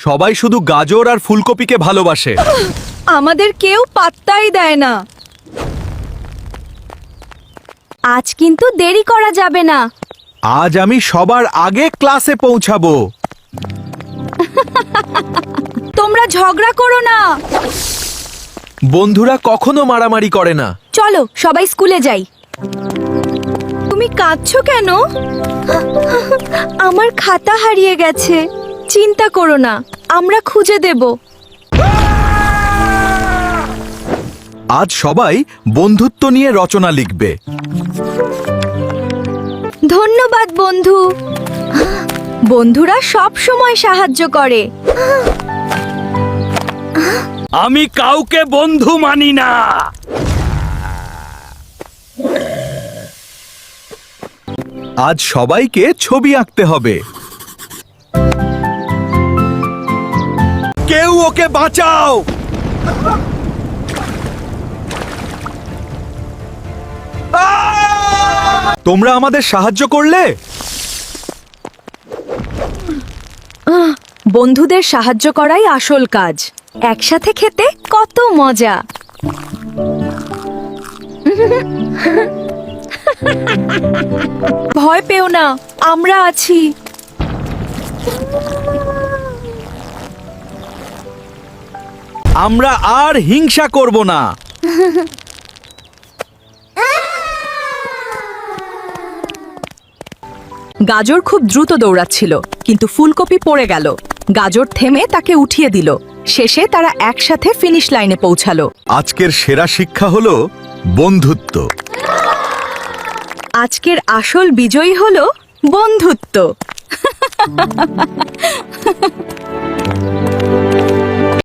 সবাই শুধু গাজর আর ফুলকপিকে ভালোবাসে। আমাদের কেউ পাত্তাই দেয় না। আজ কিন্তু দেরি করা যাবে না। আজ আমি সবার আগে ক্লাসে পৌঁছাবো। তোমরা ঝগড়া করো না। বন্ধুরা কখনো মারামারি করে না। চলো সবাই স্কুলে যাই। তুমি কাঁদছো কেন? আমার খাতা হারিয়ে গেছে। চিন্তা করো না, আমরা খুঁজে দেব। আজ সবাই বন্ধুত্ব নিয়ে রচনা লিখবে। ধন্যবাদ বন্ধু। বন্ধুরা সব সময় সাহায্য করে। আমি কাউকে বন্ধু মানি না। আজ সবাইকে ছবি আঁকতে হবে। কেউ ওকে বাঁচাও। তোমরা আমাদের সাহায্য করলে। বন্ধুদের সাহায্য করাই আসল কাজ। একসাথে খেতে কত মজা। ভয় পেও না, আমরা আছি। আমরা আর হিংসা করব না। গাজর খুব দ্রুত দৌড়াচ্ছিল, কিন্তু ফুলকপি পড়ে গেল। গাজর থেমে তাকে উঠিয়ে দিল। শেষে তারা একসাথে ফিনিশ লাইনে পৌঁছালো। আজকের সেরা শিক্ষা হলো বন্ধুত্ব। আজকের আসল বিজয়ী হলো বন্ধুত্ব।